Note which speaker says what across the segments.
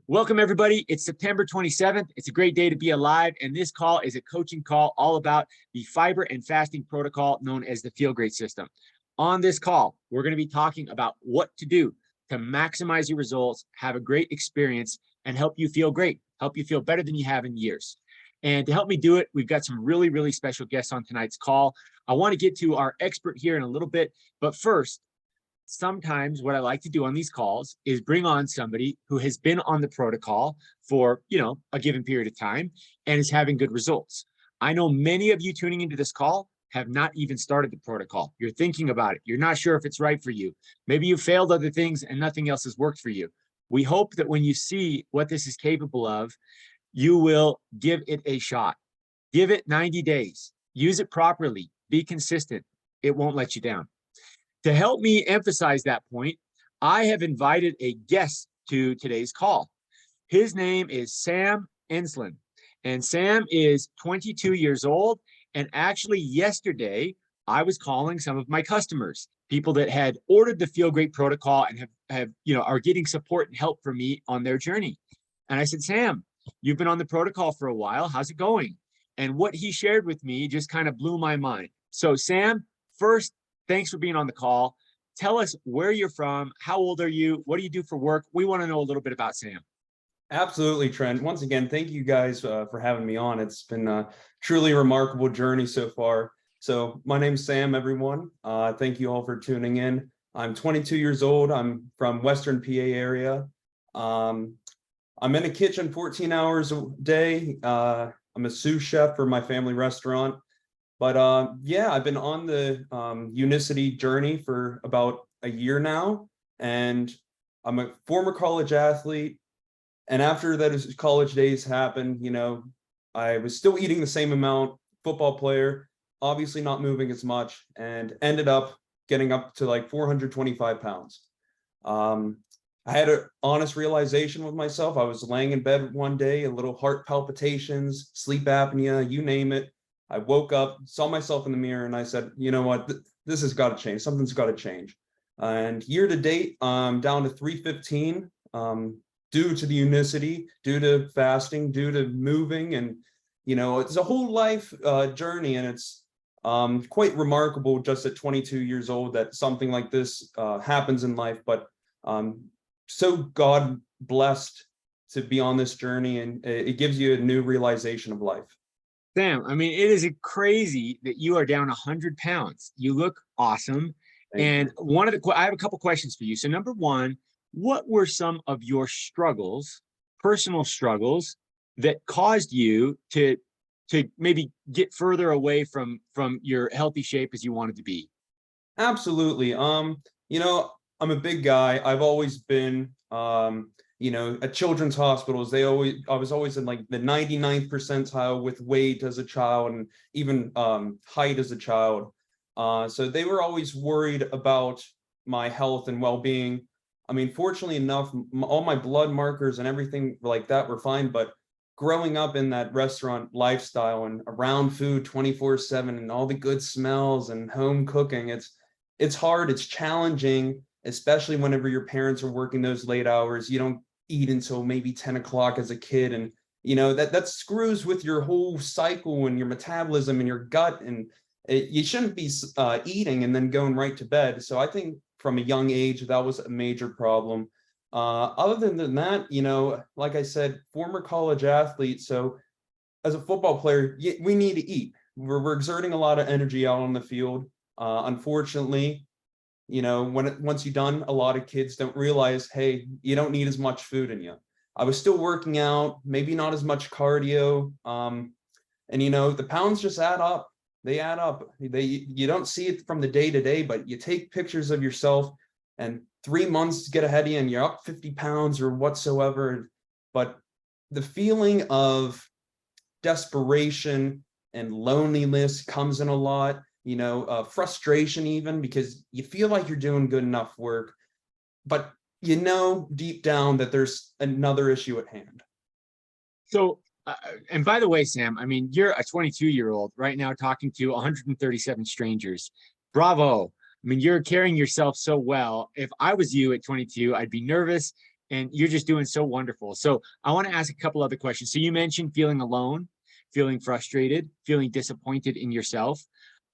Speaker 1: Welcome, everybody. It's September 27th. It's a great day to be alive. And this call is a coaching call all about the fiber and fasting protocol known as the Feel Great system. On this call, we're going to be talking about what to do to maximize your results, have a great experience, and help you feel great, help you feel better than you have in years. And to help me do it, we've got some really, really special guests on tonight's call. I want to get to our expert here in a little bit, but first, sometimes what I like to do on these calls is bring on somebody who has been on the protocol for, a given period of time and is having good results. I know many of you tuning into this call have not even started the protocol. You're thinking about it. You're not sure if it's right for you. Maybe you failed other things and nothing else has worked for you. We hope that when you see what this is capable of, you will give it a shot. Give it 90 days. Use it properly. Be consistent. It won't let you down. To help me emphasize that point, I have invited a guest to today's call. His name is Sam Enslin, and Sam is 22 years old. And actually yesterday, I was calling some of my customers, people that had ordered the Feel Great protocol and are getting support and help from me on their journey. And I said, Sam, you've been on the protocol for a while. How's it going? And what he shared with me just kind of blew my mind. So Sam, first, thanks for being on the call. Tell us where you're from. How old are you? What do you do for work? We want to know a little bit about Sam.
Speaker 2: Absolutely, Trent. Once again, thank you guys for having me on. It's been a truly remarkable journey so far. So my name's Sam, everyone. Thank you all for tuning in. I'm 22 years old. I'm from Western PA area. I'm in a kitchen 14 hours a day. I'm a sous chef for my family restaurant. But yeah, I've been on the Unicity journey for about a year now, and I'm a former college athlete. And after those college days happened, I was still eating the same amount, football player, obviously not moving as much, and ended up getting up to like 425 pounds. I had an honest realization with myself. I was laying in bed one day, a little heart palpitations, sleep apnea, you name it. I woke up, saw myself in the mirror, and I said, you know what, this has got to change. Something's got to change. And year to date, I'm down to 315 due to the Unicity, due to fasting, due to moving. And, it's a whole life journey. And it's quite remarkable just at 22 years old that something like this happens in life. But so God blessed to be on this journey, and it gives you a new realization of life.
Speaker 1: Sam, I mean, it is crazy that you are down 100 pounds. You look awesome. And I have a couple questions for you. So number one, what were some of your struggles, personal struggles, that caused you to maybe get further away from your healthy shape as you wanted to be?
Speaker 2: Absolutely. I'm a big guy. I've always been at children's hospitals, I was always in like the 99th percentile with weight as a child, and even height as a child. So they were always worried about my health and well-being. I mean, fortunately enough, all my blood markers and everything like that were fine. But growing up in that restaurant lifestyle and around food 24/7 and all the good smells and home cooking, it's hard, it's challenging, especially whenever your parents are working those late hours. You don't eat until maybe 10 o'clock as a kid. And, that screws with your whole cycle and your metabolism and your gut. And you shouldn't be eating and then going right to bed. So I think from a young age, that was a major problem. Other than that, like I said, former college athlete. So as a football player, we need to eat. We're exerting a lot of energy out on the field. Unfortunately, once you're done, a lot of kids don't realize, hey, you don't need as much food in you. I was still working out, maybe not as much cardio. And the pounds just add up. They add up. You don't see it from the day to day, but you take pictures of yourself and 3 months get ahead of you and you're up 50 pounds or whatsoever. But the feeling of desperation and loneliness comes in a lot. Frustration even, because you feel like you're doing good enough work, but deep down that there's another issue at hand.
Speaker 1: So, and by the way, Sam, I mean, you're a 22-year-old right now talking to 137 strangers. Bravo. I mean, you're carrying yourself so well. If I was you at 22, I'd be nervous and you're just doing so wonderful. So I want to ask a couple other questions. So you mentioned feeling alone, feeling frustrated, feeling disappointed in yourself,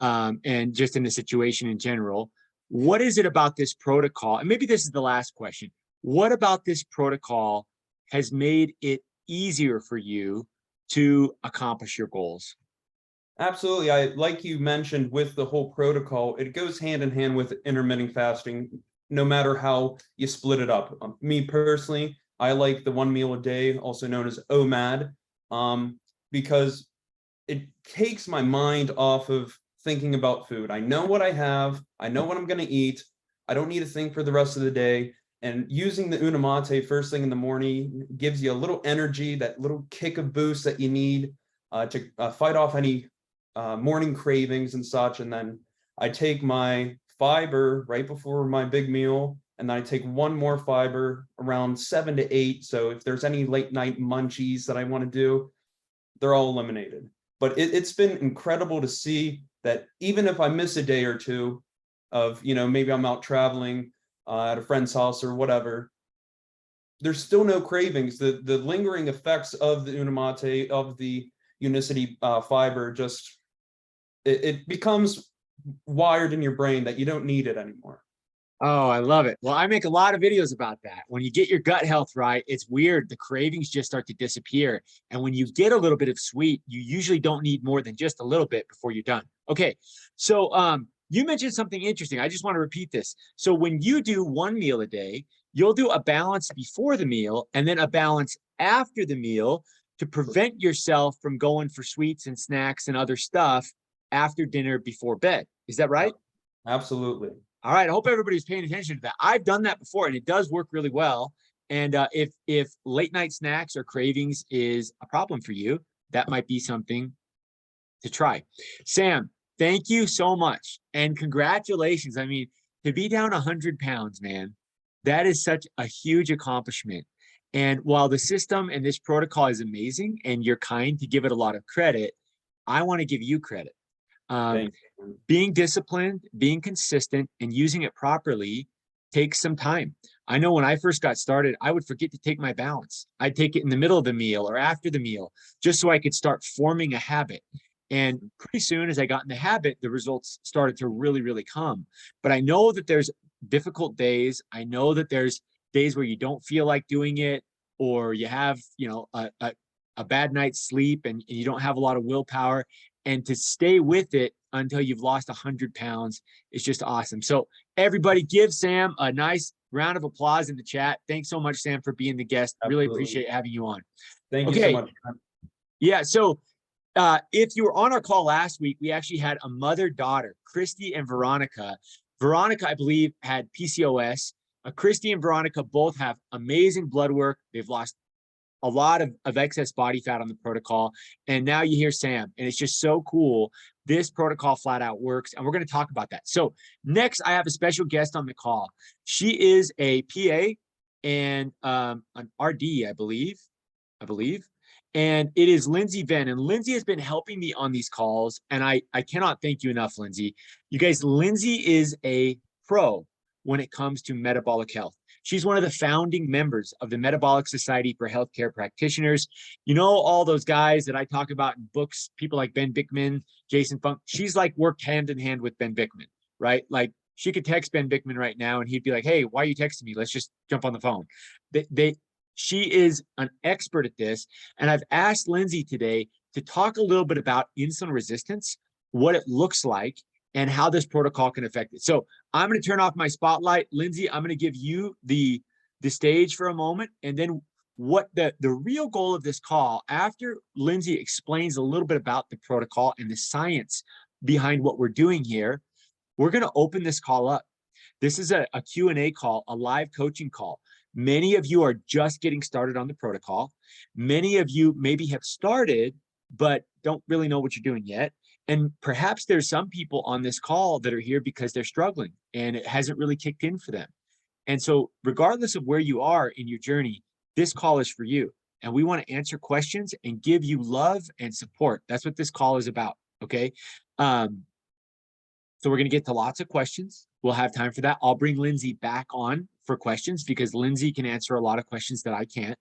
Speaker 1: and just in the situation in general. What is it about this protocol? And maybe this is the last question. What about this protocol has made it easier for you to accomplish your goals?
Speaker 2: Absolutely. I like you mentioned with the whole protocol, it goes hand in hand with intermittent fasting, no matter how you split it up. Me personally, I like the 1 meal a day, also known as OMAD, because it takes my mind off of thinking about food. I know what I have, I know what I'm going to eat. I don't need to think for the rest of the day. And using the Unamate first thing in the morning gives you a little energy, that little kick of boost that you need to fight off any morning cravings and such. And then I take my fiber right before my big meal, and then I take one more fiber around 7 to 8. So if there's any late night munchies that I want to do, they're all eliminated. But it's been incredible to see that even if I miss a day or two of, maybe I'm out traveling at a friend's house or whatever, there's still no cravings. The lingering effects of the Unamate, of the Unicity fiber, just it becomes wired in your brain that you don't need it anymore.
Speaker 1: Oh, I love it. Well, I make a lot of videos about that. When you get your gut health right, it's weird. The cravings just start to disappear. And when you get a little bit of sweet, you usually don't need more than just a little bit before you're done. Okay. So you mentioned something interesting. I just want to repeat this. So when you do 1 meal a day, you'll do a balance before the meal and then a balance after the meal to prevent yourself from going for sweets and snacks and other stuff after dinner before bed. Is that right?
Speaker 2: Absolutely.
Speaker 1: All right. I hope everybody's paying attention to that. I've done that before and it does work really well. And if late night snacks or cravings is a problem for you, that might be something to try. Sam, thank you so much. And congratulations. I mean, to be down 100 pounds, man, that is such a huge accomplishment. And while the system and this protocol is amazing and you're kind to give it a lot of credit, I want to give you credit.
Speaker 2: Thank you.
Speaker 1: Being disciplined, being consistent, and using it properly takes some time. I know when I first got started, I would forget to take my balance. I'd take it in the middle of the meal or after the meal, just so I could start forming a habit. And pretty soon as I got in the habit, the results started to really, really come. But I know that there's difficult days. I know that there's days where you don't feel like doing it, or you have, a bad night's sleep and you don't have a lot of willpower. And to stay with it until you've lost 100 pounds is just awesome. So everybody give Sam a nice round of applause in the chat. Thanks so much, Sam, for being the guest. Really
Speaker 2: Absolutely.
Speaker 1: appreciate having you on.
Speaker 2: Thank you so much.
Speaker 1: Yeah. So if you were on our call last week, we actually had a mother-daughter, Christy and Veronica. Veronica, I believe, had PCOS. Christy and Veronica both have amazing blood work. They've lost a lot of excess body fat on the protocol. And now you hear Sam, and it's just so cool. This protocol flat out works, and we're going to talk about that. So next, I have a special guest on the call. She is a PA and an RD, I believe. And it is Lindsay Venn. And Lindsay has been helping me on these calls, and I cannot thank you enough, Lindsay. You guys, Lindsay is a pro when it comes to metabolic health. She's one of the founding members of the Metabolic Society for Healthcare Practitioners. You know, all those guys that I talk about in books, people like Ben Bickman, Jason Funk. She's like worked hand in hand with Ben Bickman, right? Like she could text Ben Bickman right now and he'd be like, hey, why are you texting me? Let's just jump on the phone. She is an expert at this. And I've asked Lindsay today to talk a little bit about insulin resistance, what it looks like, and how this protocol can affect it. So I'm going to turn off my spotlight. Lindsay, I'm going to give you the stage for a moment. And then what the real goal of this call, after Lindsay explains a little bit about the protocol and the science behind what we're doing here, we're going to open this call up. This is a Q&A call, a live coaching call. Many of you are just getting started on the protocol. Many of you maybe have started, but don't really know what you're doing yet. And perhaps there's some people on this call that are here because they're struggling and it hasn't really kicked in for them. And so regardless of where you are in your journey, this call is for you. And we want to answer questions and give you love and support. That's what this call is about. Okay. So we're going to get to lots of questions. We'll have time for that. I'll bring Lindsay back on for questions because Lindsay can answer a lot of questions that I can't.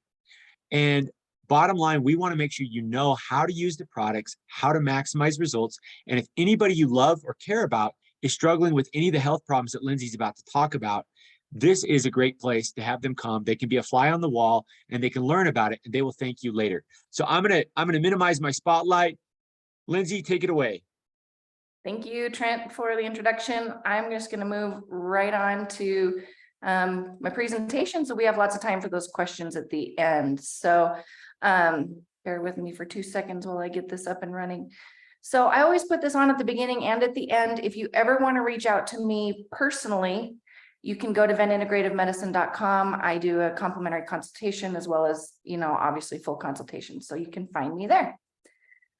Speaker 1: And bottom line, we want to make sure you know how to use the products, how to maximize results. And if anybody you love or care about is struggling with any of the health problems that Lindsay's about to talk about, this is a great place to have them come. They can be a fly on the wall and they can learn about it and they will thank you later. So I'm gonna minimize my spotlight. Lindsay, take it away.
Speaker 3: Thank you, Trent, for the introduction. I'm just going to move right on to my presentation. So we have lots of time for those questions at the end. So bear with me for 2 seconds while I get this up and running. So I always put this on at the beginning and at the end. If you ever want to reach out to me personally, you can go to venintegrativemedicine.com. I do a complimentary consultation as well as, obviously full consultation. So you can find me there.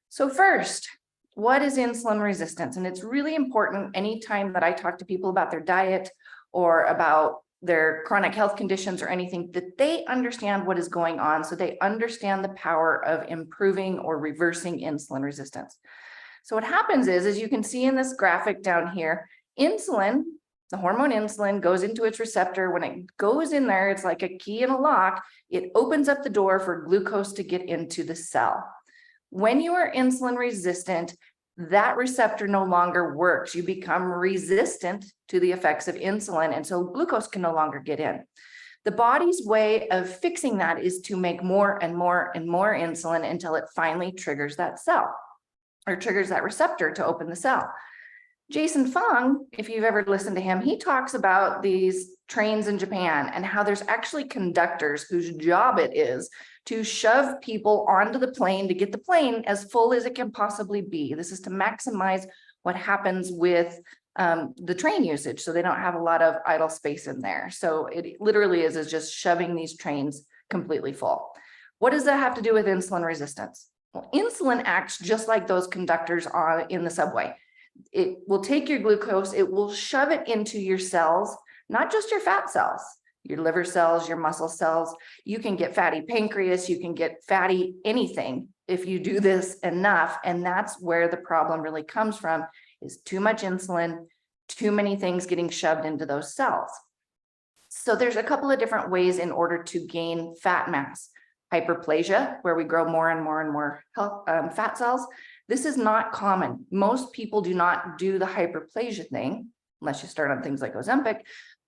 Speaker 3: So first, what is insulin resistance? And it's really important anytime that I talk to people about their diet or about their chronic health conditions or anything, that they understand what is going on so they understand the power of improving or reversing insulin resistance. So what happens is, as you can see in this graphic down here, insulin, the hormone insulin, goes into its receptor. When it goes in there, it's like a key in a lock. It opens up the door for glucose to get into the cell. When you are insulin resistant, that receptor no longer works. You become resistant to the effects of insulin, and so glucose can no longer get in. The body's way of fixing that is to make more and more and more insulin until it finally triggers that cell or triggers that receptor to open the cell. Jason Fung, if you've ever listened to him, he talks about these trains in Japan and how there's actually conductors whose job it is to shove people onto the plane to get the plane as full as it can possibly be. This is to maximize what happens with the train usage, so they don't have a lot of idle space in there. So it literally is just shoving these trains completely full. What does that have to do with insulin resistance? Well, insulin acts just like those conductors are in the subway. It will take your glucose, it will shove it into your cells, not just your fat cells, your liver cells, your muscle cells. You can get fatty pancreas, you can get fatty anything if you do this enough. And that's where the problem really comes from, is too much insulin, too many things getting shoved into those cells. So there's a couple of different ways in order to gain fat mass. Hyperplasia, where we grow more and more and more fat cells. This is not common. Most people do not do the hyperplasia thing, unless you start on things like Ozempic.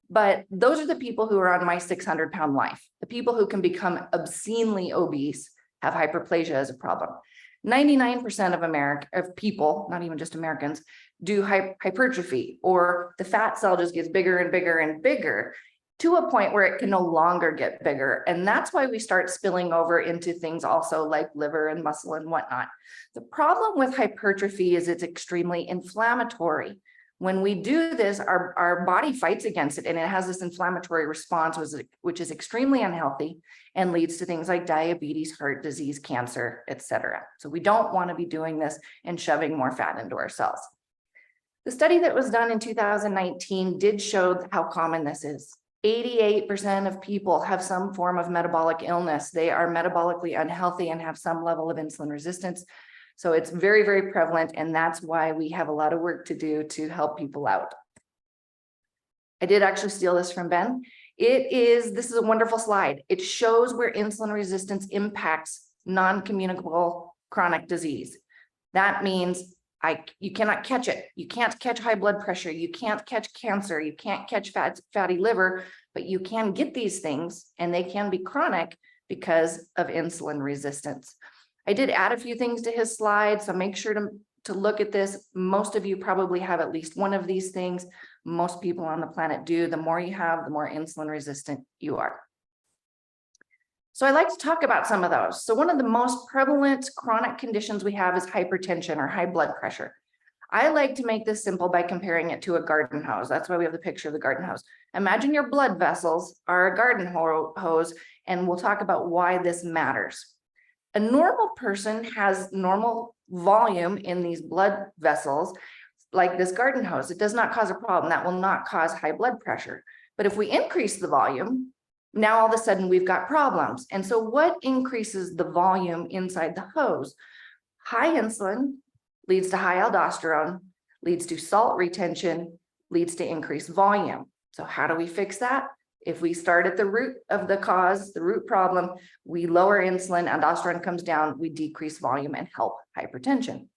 Speaker 3: But those are the people who are on my 600-pound life. The people who can become obscenely obese have hyperplasia as a problem. 99% of people, not even just Americans, do hypertrophy, or the fat cell just gets bigger and bigger and bigger to a point where it can no longer get bigger. And that's why we start spilling over into things also like liver and muscle and whatnot. The problem with hypertrophy is it's extremely inflammatory. When we do this, our body fights against it, and it has this inflammatory response, which is extremely unhealthy and leads to things like diabetes, heart disease, cancer, etc. So we don't want to be doing this and shoving more fat into our cells. The study that was done in 2019 did show how common this is. 88% of people have some form of metabolic illness. They are metabolically unhealthy and have some level of insulin resistance. So it's very, very prevalent, and that's why we have a lot of work to do to help people out. I did actually steal this from Ben. This is a wonderful slide. It shows where insulin resistance impacts non-communicable chronic disease. That means you cannot catch it. You can't catch high blood pressure. You can't catch cancer. You can't catch fatty liver, but you can get these things, and they can be chronic because of insulin resistance. I did add a few things to his slide, so make sure to look at this. Most of you probably have at least one of these things. Most people on the planet do. The more you have, the more insulin resistant you are. So I like to talk about some of those. So one of the most prevalent chronic conditions we have is hypertension or high blood pressure. I like to make this simple by comparing it to a garden hose. That's why we have the picture of the garden hose. Imagine your blood vessels are a garden hose, and we'll talk about why this matters. A normal person has normal volume in these blood vessels, like this garden hose. It does not cause a problem. That will not cause high blood pressure. But if we increase the volume, now all of a sudden we've got problems. And so what increases the volume inside the hose? High insulin leads to high aldosterone, leads to salt retention, leads to increased volume. So how do we fix that? If we start at the root of the cause, the root problem, we lower insulin, aldosterone comes down, we decrease volume and help hypertension.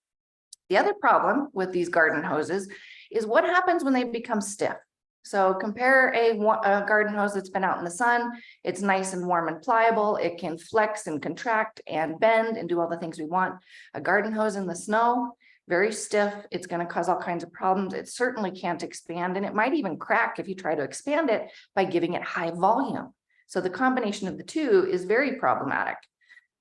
Speaker 3: The other problem with these garden hoses is what happens when they become stiff. So compare a garden hose that's been out in the sun. It's nice and warm and pliable. It can flex and contract and bend and do all the things we want. A garden hose in the snow, very stiff. It's going to cause all kinds of problems. It certainly can't expand, and it might even crack if you try to expand it by giving it high volume. So the combination of the two is very problematic.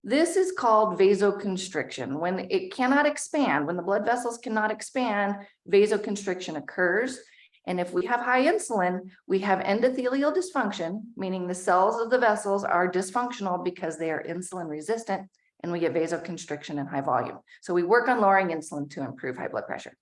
Speaker 3: This is called vasoconstriction. When it cannot expand, when the blood vessels cannot expand, vasoconstriction occurs. And if we have high insulin, we have endothelial dysfunction, meaning the cells of the vessels are dysfunctional because they are insulin resistant, and we get vasoconstriction and high volume. So we work on lowering insulin to improve high blood pressure.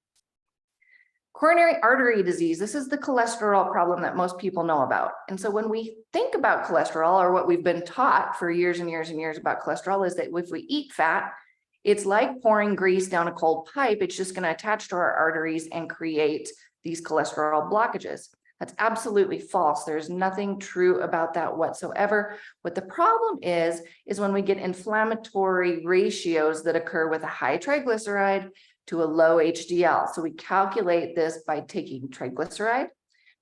Speaker 3: Coronary artery disease, this is the cholesterol problem that most people know about. And so when we think about cholesterol, or what we've been taught for years and years and years about cholesterol, is that if we eat fat, it's like pouring grease down a cold pipe. It's just going to attach to our arteries and create these cholesterol blockages. That's absolutely false. There's nothing true about that whatsoever. What the problem is when we get inflammatory ratios that occur with a high triglyceride to a low HDL. So we calculate this by taking triglyceride,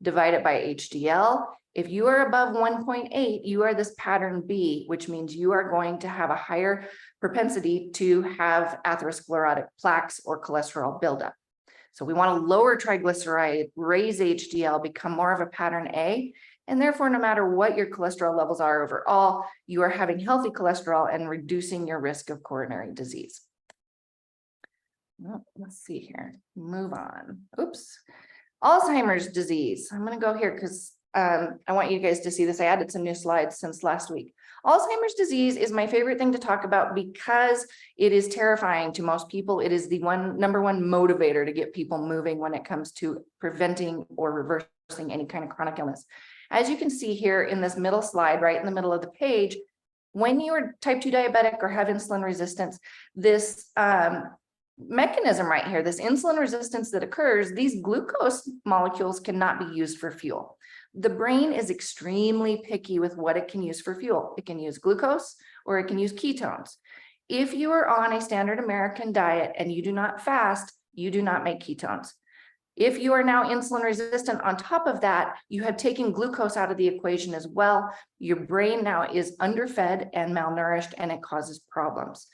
Speaker 3: divide it by HDL. If you are above 1.8, you are this pattern B, which means you are going to have a higher propensity to have atherosclerotic plaques or cholesterol buildup. So we want to lower triglyceride, raise HDL, become more of a pattern A, and therefore, no matter what your cholesterol levels are overall, you are having healthy cholesterol and reducing your risk of coronary disease. Well, let's see here, move on. Oops. Alzheimer's disease. I'm going to go here because I want you guys to see this. I added some new slides since last week. Alzheimer's disease is my favorite thing to talk about because it is terrifying to most people. It is the number one motivator to get people moving when it comes to preventing or reversing any kind of chronic illness. As you can see here in this middle slide, right in the middle of the page, when you are type 2 diabetic or have insulin resistance, this mechanism right here, this insulin resistance that occurs, these glucose molecules cannot be used for fuel. The brain is extremely picky with what it can use for fuel. It can use glucose or it can use ketones. If you are on a standard American diet and you do not fast, you do not make ketones. If you are now insulin resistant, on top of that, you have taken glucose out of the equation as well. Your brain now is underfed and malnourished, and it causes problems.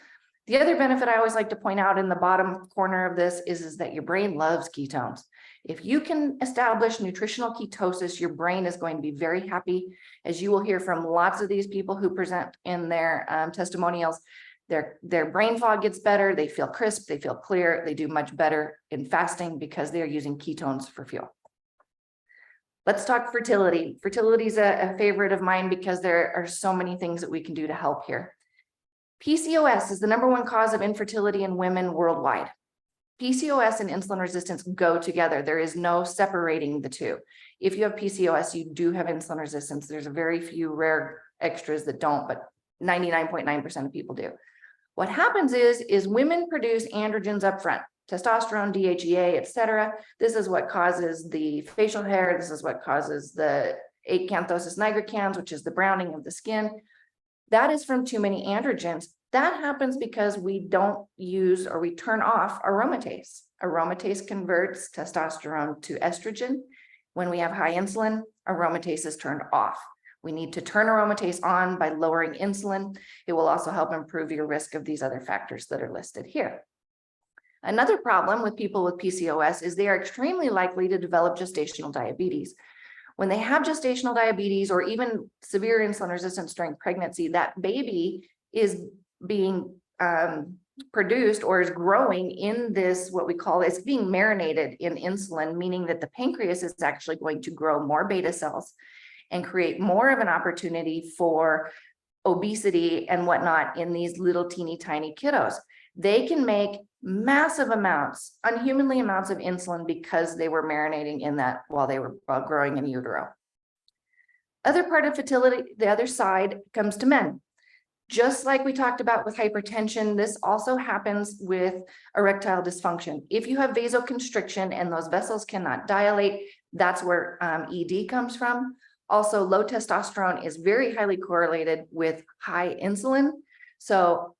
Speaker 3: The other benefit I always like to point out in the bottom corner of this is that your brain loves ketones. If you can establish nutritional ketosis, your brain is going to be very happy. As you will hear from lots of these people who present in their testimonials, their brain fog gets better, they feel crisp, they feel clear, they do much better in fasting because they're using ketones for fuel. Let's talk fertility. Fertility is a favorite of mine because there are so many things that we can do to help here. PCOS is the number one cause of infertility in women worldwide. PCOS and insulin resistance go together. There is no separating the two. If you have PCOS, you do have insulin resistance. There's a very few rare extras that don't, but 99.9% of people do. What happens is women produce androgens up front, testosterone, DHEA, etc. This is what causes the facial hair. This is what causes the acanthosis nigricans, which is the browning of the skin. That is from too many androgens. That happens because we don't use or we turn off aromatase. Aromatase converts testosterone to estrogen. When we have high insulin, aromatase is turned off. We need to turn aromatase on by lowering insulin. It will also help improve your risk of these other factors that are listed here. Another problem with people with PCOS is they are extremely likely to develop gestational diabetes. When they have gestational diabetes or even severe insulin resistance during pregnancy, that baby is being produced or is growing in this, what we call, it's being marinated in insulin, meaning that the pancreas is actually going to grow more beta cells and create more of an opportunity for obesity and whatnot in these little teeny tiny kiddos. They can make massive amounts, unhumanly amounts of insulin because they were marinating in that while they were growing in utero. Other part of fertility, the other side comes to men. Just like we talked about with hypertension, this also happens with erectile dysfunction. If you have vasoconstriction and those vessels cannot dilate, that's where ED comes from. Also, low testosterone is very highly correlated with high insulin. So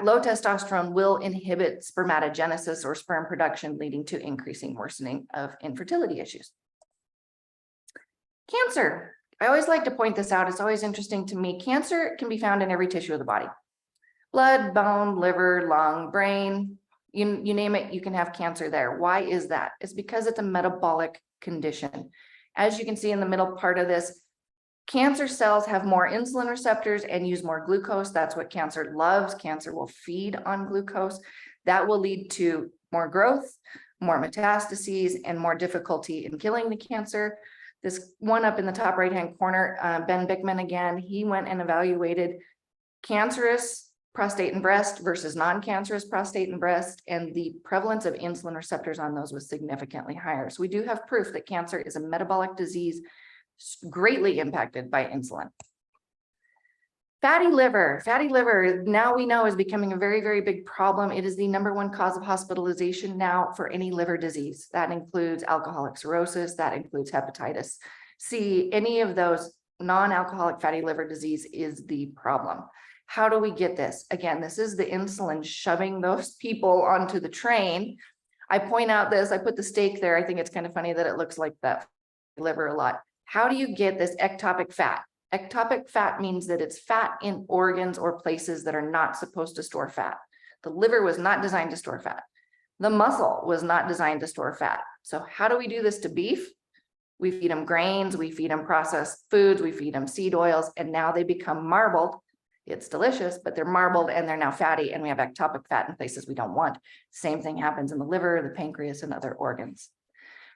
Speaker 3: low testosterone will inhibit spermatogenesis or sperm production, leading to increasing worsening of infertility issues. Cancer. I always like to point this out. It's always interesting to me. Cancer can be found in every tissue of the body. Blood, bone, liver, lung, brain, you name it, you can have cancer there. Why is that? It's because it's a metabolic condition. As you can see in the middle part of this, cancer cells have more insulin receptors and use more glucose. That's what cancer loves. Cancer will feed on glucose. That will lead to more growth, more metastases, and more difficulty in killing the cancer. This one up in the top right-hand corner, Ben Bickman again, he went and evaluated cancerous prostate and breast versus non-cancerous prostate and breast, and the prevalence of insulin receptors on those was significantly higher. So we do have proof that cancer is a metabolic disease greatly impacted by insulin. Fatty liver now we know is becoming a very, very big problem. It is the #1 cause of hospitalization now for any liver disease. That includes alcoholic cirrhosis, that includes hepatitis C. Any of those non-alcoholic fatty liver disease is the problem. How do we get this? Again, this is the insulin shoving those people onto the train. I point out this, I put the steak there. I think it's kind of funny that it looks like that liver a lot. How do you get this ectopic fat? Ectopic fat means that it's fat in organs or places that are not supposed to store fat. The liver was not designed to store fat. The muscle was not designed to store fat. So how do we do this to beef? We feed them grains, we feed them processed foods, we feed them seed oils, and now they become marbled. It's delicious, but they're marbled and they're now fatty, and we have ectopic fat in places we don't want. Same thing happens in the liver, the pancreas, and other organs.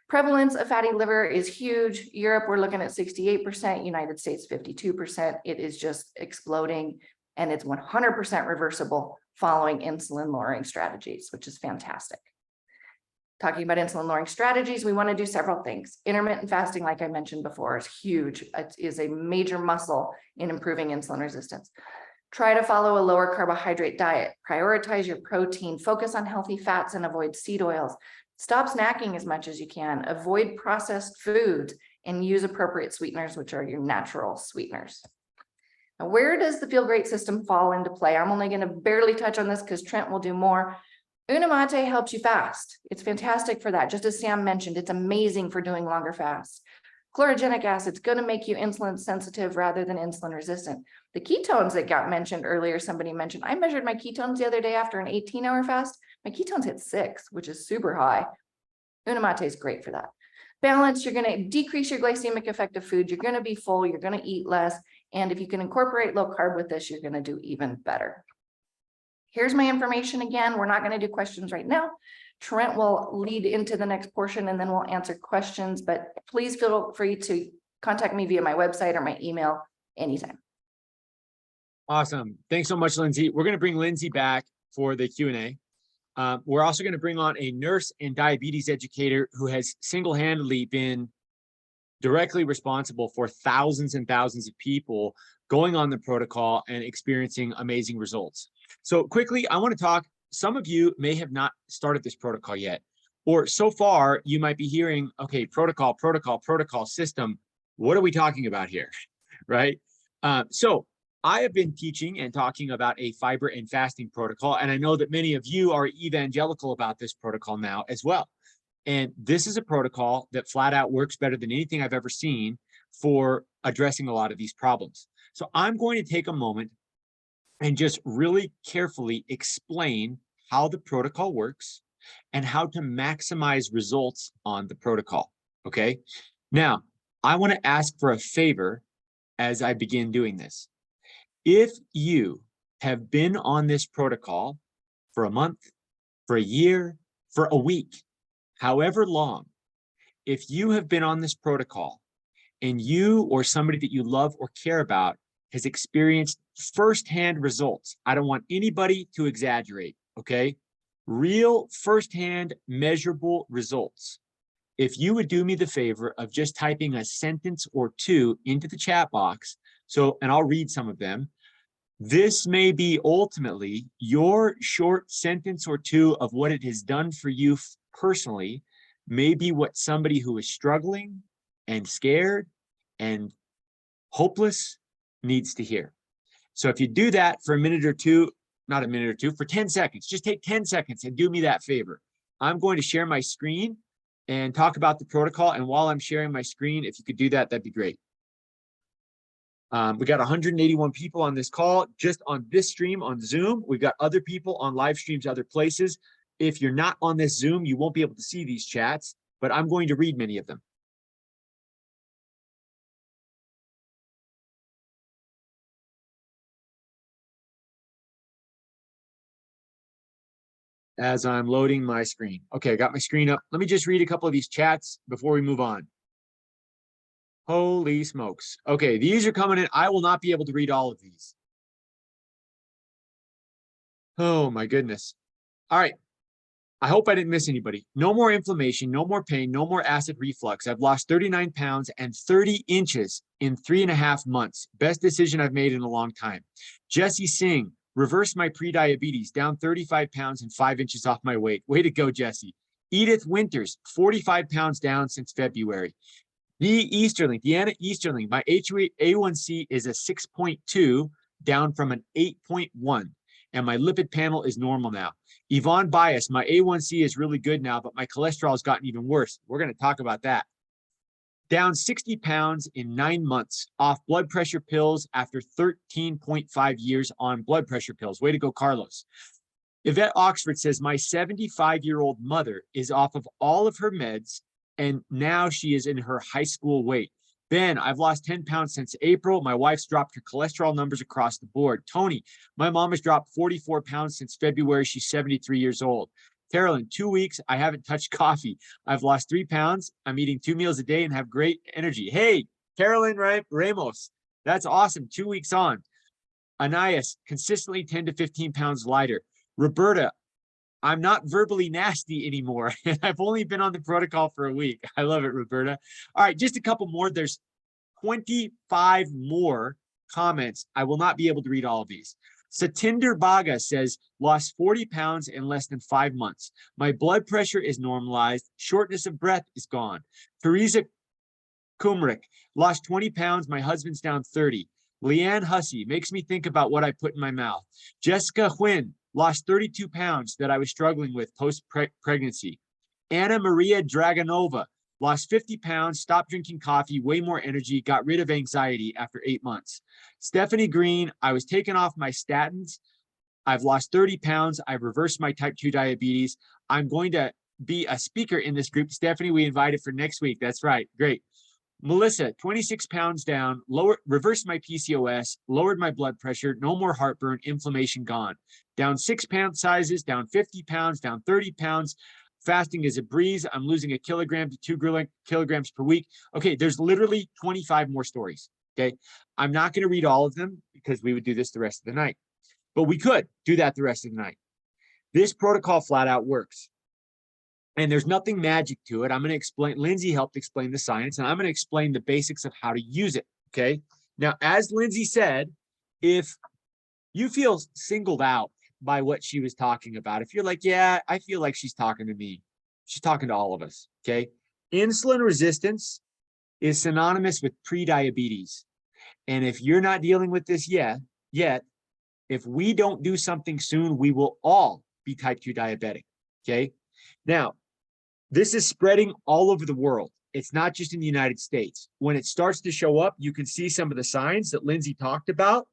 Speaker 3: Prevalence of fatty liver is huge. Europe, we're looking at 68%, United States, 52%. It is just exploding, and it's 100% reversible following insulin lowering strategies, which is fantastic. Talking about insulin lowering strategies, we want to do several things. Intermittent fasting, like I mentioned before, is huge. It is a major muscle in improving insulin resistance. Try to follow a lower carbohydrate diet. Prioritize your protein. Focus on healthy fats and avoid seed oils. Stop snacking as much as you can. Avoid processed foods and use appropriate sweeteners, which are your natural sweeteners. Now, where does the Feel Great system fall into play? I'm only going to barely touch on this because Trent will do more. Unicity helps you fast. It's fantastic for that. Just as Sam mentioned, it's amazing for doing longer fasts. Chlorogenic acid's going to make you insulin sensitive rather than insulin resistant. The ketones that got mentioned earlier, somebody mentioned, I measured my ketones the other day after an 18-hour fast. My ketones hit 6, which is super high. Unicity is great for that. Balance, you're going to decrease your glycemic effect of food. You're going to be full. You're going to eat less. And if you can incorporate low carb with this, you're going to do even better. Here's my information again. We're not going to do questions right now. Trent will lead into the next portion and then we'll answer questions, but please feel free to contact me via my website or my email anytime.
Speaker 1: Awesome. Thanks so much, Lindsay. We're going to bring Lindsay back for the Q&A. We're also going to bring on a nurse and diabetes educator who has single-handedly been directly responsible for thousands and thousands of people going on the protocol and experiencing amazing results. So quickly, I want to talk, some of you may have not started this protocol yet, or so far you might be hearing, okay, protocol, system. What are we talking about here, right? So I have been teaching and talking about a fiber and fasting protocol, and I know that many of you are evangelical about this protocol now as well. And this is a protocol that flat out works better than anything I've ever seen for addressing a lot of these problems. So I'm going to take a moment and just really carefully explain how the protocol works and how to maximize results on the protocol, okay? Now, I want to ask for a favor as I begin doing this. If you have been on this protocol for a month, for a year, for a week, however long, if you have been on this protocol and you or somebody that you love or care about has experienced firsthand results, I don't want anybody to exaggerate, okay? Real firsthand measurable results. If you would do me the favor of just typing a sentence or two into the chat box, and I'll read some of them. This may be ultimately your short sentence or two of what it has done for you personally, may be what somebody who is struggling and scared and hopeless needs to hear. So if you do that for a minute or two, not a minute or two, for 10 seconds, just take 10 seconds and do me that favor. I'm going to share my screen and talk about the protocol. And while I'm sharing my screen, if you could do that, that'd be great. We got 181 people on this call, just on this stream on Zoom. We've got other people on live streams, other places. If you're not on this Zoom, you won't be able to see these chats, but I'm going to read many of them. As I'm loading my screen. Okay, I got my screen up. Let me just read a couple of these chats before we move on. Holy smokes. Okay, these are coming in. I will not be able to read all of these. Oh my goodness. All right. I hope I didn't miss anybody. No more inflammation, no more pain, no more acid reflux. I've lost 39 pounds and 30 inches in 3.5 months. Best decision I've made in a long time. Jesse Singh, reversed my pre-diabetes, down 35 pounds and 5 inches off my weight. Way to go, Jesse. Edith Winters, 45 pounds down since February. Deanna Easterling, my A1C is a 6.2, down from an 8.1, and my lipid panel is normal now. Yvonne Bias, my A1C is really good now, but my cholesterol has gotten even worse. We're going to talk about that. Down 60 pounds in 9 months, off blood pressure pills after 13.5 years on blood pressure pills. Way to go, Carlos. Yvette Oxford says, my 75-year-old mother is off of all of her meds, and now she is in her high school weight. Ben, I've lost 10 pounds since April. My wife's dropped her cholesterol numbers across the board. Tony, my mom has dropped 44 pounds since February. She's 73 years old. Carolyn, 2 weeks, I haven't touched coffee. I've lost 3 pounds. I'm eating 2 meals a day and have great energy. Hey, Carolyn Ramos, that's awesome. 2 weeks on. Anais, consistently 10 to 15 pounds lighter. Roberta, I'm not verbally nasty anymore. And I've only been on the protocol for a week. I love it, Roberta. All right, just a couple more. There's 25 more comments. I will not be able to read all of these. Satinder Baga says, lost 40 pounds in less than 5 months. My blood pressure is normalized. Shortness of breath is gone. Teresa Kumrick, lost 20 pounds. My husband's down 30. Leanne Hussey, makes me think about what I put in my mouth. Jessica Huynh, lost 32 pounds that I was struggling with post-pregnancy. Anna Maria Dragonova, lost 50 pounds, stopped drinking coffee, way more energy, got rid of anxiety after 8 months. Stephanie Green, I was taken off my statins. I've lost 30 pounds. I've reversed my type 2 diabetes. I'm going to be a speaker in this group. Stephanie, we invited for next week. That's right. Great. Melissa, 26 pounds down, reversed my PCOS, lowered my blood pressure, no more heartburn, inflammation gone. Down 6 pound sizes, down 50 pounds, down 30 pounds. Fasting is a breeze. I'm losing 1 kilogram to 2 kilograms per week. Okay, there's literally 25 more stories. Okay, I'm not going to read all of them because we would do this the rest of the night, but we could do that the rest of the night. This protocol flat out works. And there's nothing magic to it. I'm going to explain, Lindsay helped explain the science, and I'm going to explain the basics of how to use it, okay? Now, as Lindsay said, if you feel singled out by what she was talking about, if you're like, yeah, I feel like she's talking to me, she's talking to all of us, okay? Insulin resistance is synonymous with prediabetes. And if you're not dealing with this yet, if we don't do something soon, we will all be type 2 diabetic, okay? Now, this is spreading all over the world. It's not just in the United States. When it starts to show up, you can see some of the signs that Lindsay talked about,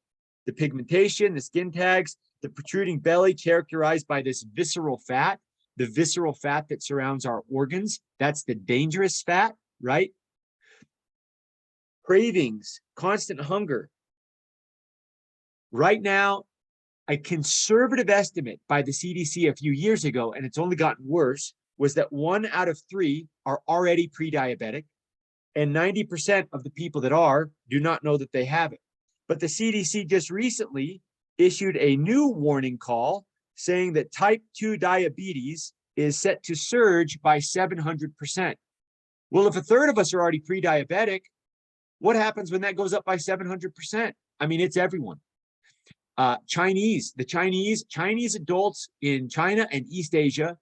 Speaker 1: the pigmentation, the skin tags, the protruding belly characterized by this visceral fat, the visceral fat that surrounds our organs. That's the dangerous fat, right? Cravings, constant hunger. Right now, a conservative estimate by the CDC a few years ago, and it's only gotten worse, was that 1 out of 3 are already pre-diabetic, and 90% of the people that are do not know that they have it. But the CDC just recently issued a new warning call saying that type 2 diabetes is set to surge by 700%. Well, if 1/3 of us are already pre-diabetic, what happens when that goes up by 700%? I mean, it's everyone. Chinese adults in China and East Asia,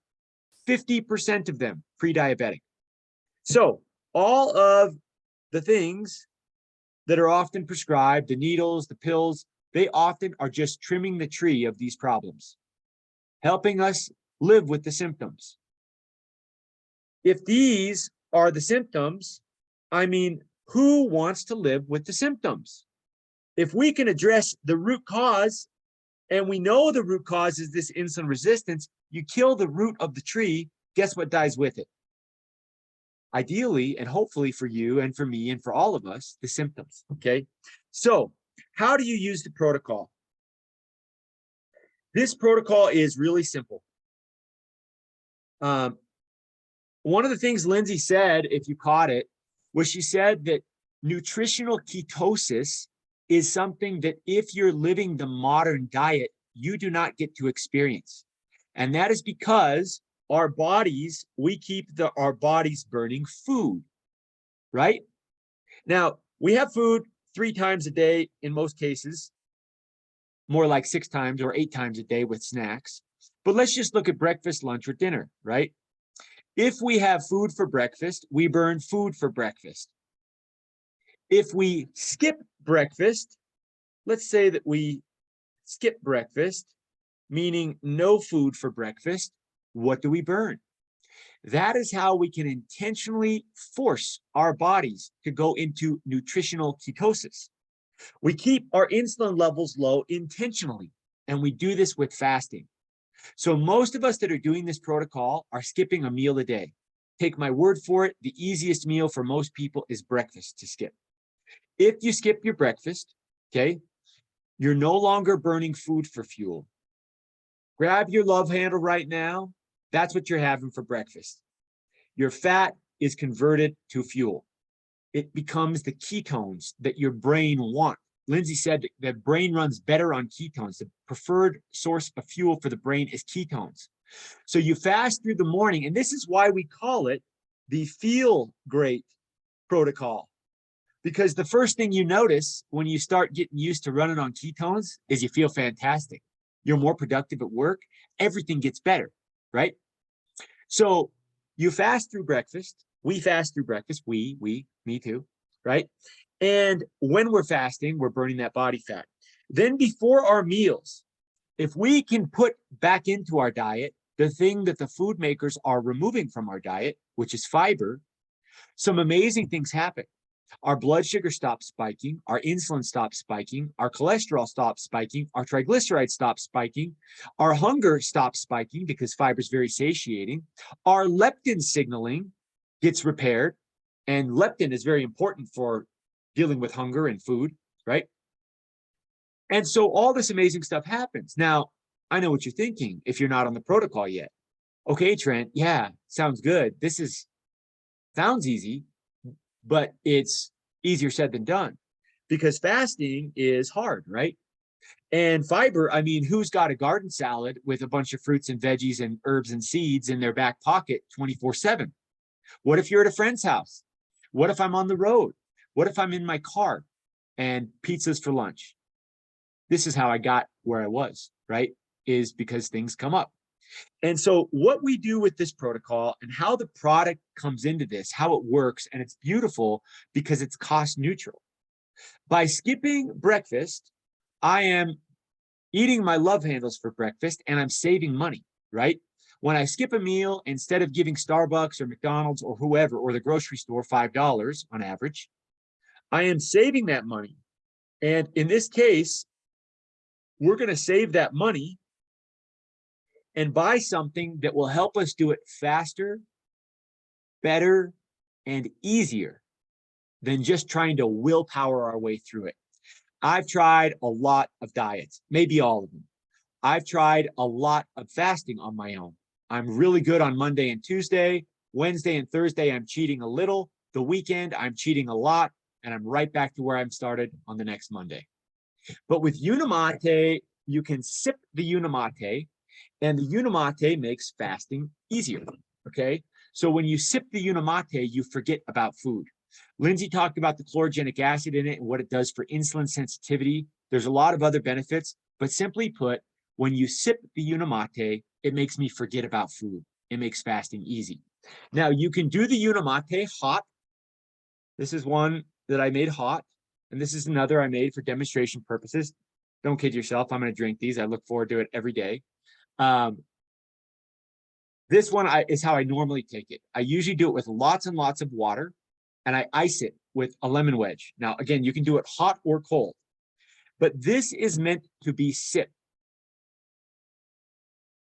Speaker 1: 50% of them pre-diabetic. So all of the things that are often prescribed, the needles, the pills, they often are just trimming the tree of these problems, helping us live with the symptoms. If these are the symptoms, I mean, who wants to live with the symptoms? If we can address the root cause, and we know the root cause is this insulin resistance, you kill the root of the tree, guess what dies with it? Ideally, and hopefully for you and for me and for all of us, the symptoms, okay? So how do you use the protocol? This protocol is really simple. One of the things Lindsay said, if you caught it, was she said that nutritional ketosis is something that if you're living the modern diet, you do not get to experience. And that is because our bodies, we keep our bodies burning food, right? Now, we have food 3 times a day in most cases, more like 6 times or 8 times a day with snacks. But let's just look at breakfast, lunch, or dinner, right? If we have food for breakfast, we burn food for breakfast. If we skip breakfast, let's say that we skip breakfast, meaning no food for breakfast, what do we burn? That is how we can intentionally force our bodies to go into nutritional ketosis. We keep our insulin levels low intentionally, and we do this with fasting. So most of us that are doing this protocol are skipping a meal a day. Take my word for it, the easiest meal for most people is breakfast to skip. If you skip your breakfast, okay, you're no longer burning food for fuel. Grab your love handle right now. That's what you're having for breakfast. Your fat is converted to fuel. It becomes the ketones that your brain wants. Lindsay said that brain runs better on ketones. The preferred source of fuel for the brain is ketones. So you fast through the morning, and this is why we call it the feel great protocol. Because the first thing you notice when you start getting used to running on ketones is you feel fantastic. You're more productive at work. Everything gets better, right? So you fast through breakfast. We fast through breakfast. Me too, right? And when we're fasting, we're burning that body fat. Then before our meals, if we can put back into our diet the thing that the food makers are removing from our diet, which is fiber, some amazing things happen. Our blood sugar stops spiking, our insulin stops spiking, our cholesterol stops spiking, our triglycerides stop spiking, our hunger stops spiking because fiber is very satiating, our leptin signaling gets repaired, and leptin is very important for dealing with hunger and food, right? And so all this amazing stuff happens. Now, I know what you're thinking if you're not on the protocol yet. Okay, Trent, yeah, sounds good. Sounds easy, but it's easier said than done because fasting is hard, right? And fiber, I mean, who's got a garden salad with a bunch of fruits and veggies and herbs and seeds in their back pocket 24/7? What if you're at a friend's house? What if I'm on the road? What if I'm in my car and pizza's for lunch? This is how I got where I was, right? Is because things come up. And so what we do with this protocol and how the product comes into this, how it works, and it's beautiful because it's cost neutral. By skipping breakfast, I am eating my love handles for breakfast and I'm saving money, right? When I skip a meal, instead of giving Starbucks or McDonald's or whoever, or the grocery store $5 on average, I am saving that money. And in this case, we're going to save that money and buy something that will help us do it faster, better, and easier than just trying to willpower our way through it. I've tried a lot of diets, maybe all of them. I've tried a lot of fasting on my own. I'm really good on Monday and Tuesday. Wednesday and Thursday, I'm cheating a little. The weekend, I'm cheating a lot, and I'm right back to where I'm started on the next Monday. But with Unicity, you can sip the Unicity, and the Unicity makes fasting easier, okay? So when you sip the Unicity, you forget about food. Lindsay talked about the chlorogenic acid in it and what it does for insulin sensitivity. There's a lot of other benefits, but simply put, when you sip the Unicity, it makes me forget about food. It makes fasting easy. Now, you can do the Unicity hot. This is one that I made hot. and this is another I made for demonstration purposes. Don't kid yourself. I'm going to drink these. I look forward to it every day. This one is how I normally take it. I usually do it with lots and lots of water, and I ice it with a lemon wedge. Now, again, you can do it hot or cold, but this is meant to be sipped.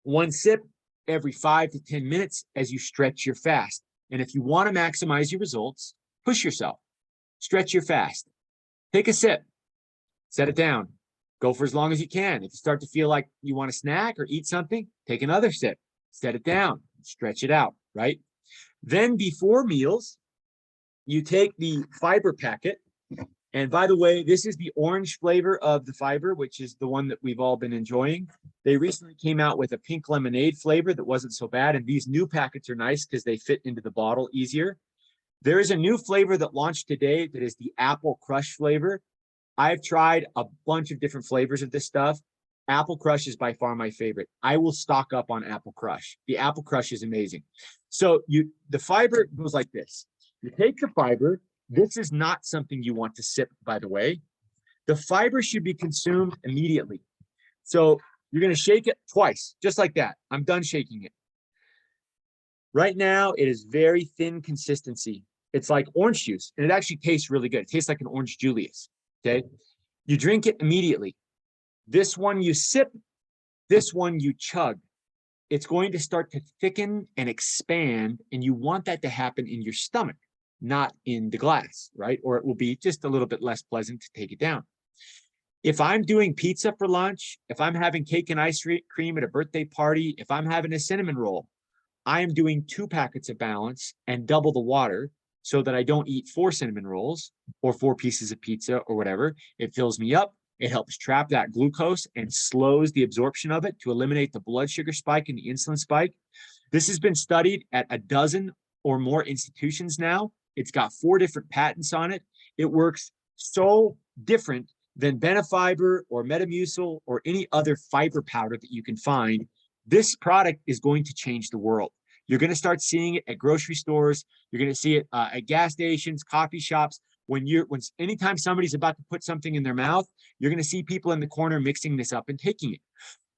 Speaker 1: One sip every 5 to 10 minutes as you stretch your fast. And if you want to maximize your results, push yourself, stretch your fast, take a sip, set it down, go for as long as you can. If you start to feel like you want to snack or eat something, take another sip, set it down, stretch it out, right? Then before meals, you take the fiber packet. And by the way, this is the orange flavor of the fiber, which is the one that we've all been enjoying. They recently came out with a pink lemonade flavor that wasn't so bad. And these new packets are nice because they fit into the bottle easier. There is a new flavor that launched today that is the apple crush flavor. I've tried a bunch of different flavors of this stuff. Apple crush is by far my favorite. I will stock up on apple crush. The apple crush is amazing. So the fiber goes like this. You take the fiber. This is not something you want to sip, by the way. The fiber should be consumed immediately. So you're going to shake it twice, just like that. I'm done shaking it. Right now, it is very thin consistency. It's like orange juice, and it actually tastes really good. It tastes like an orange Julius, okay? You drink it immediately. This one you sip, this one you chug. It's going to start to thicken and expand, and you want that to happen in your stomach, not in the glass, right? Or it will be just a little bit less pleasant to take it down. If I'm doing pizza for lunch, if I'm having cake and ice cream at a birthday party, if I'm having a cinnamon roll, I am doing 2 packets of Balance and double the water so that I don't eat 4 cinnamon rolls or 4 pieces of pizza or whatever. It fills me up. It helps trap that glucose and slows the absorption of it to eliminate the blood sugar spike and the insulin spike. This has been studied at a dozen or more institutions now. It's got 4 different patents on it. It works so different than Benefiber or Metamucil or any other fiber powder that you can find. This product is going to change the world. You're going to start seeing it at grocery stores. You're going to see it at gas stations, coffee shops. Anytime somebody's about to put something in their mouth, you're going to see people in the corner mixing this up and taking it,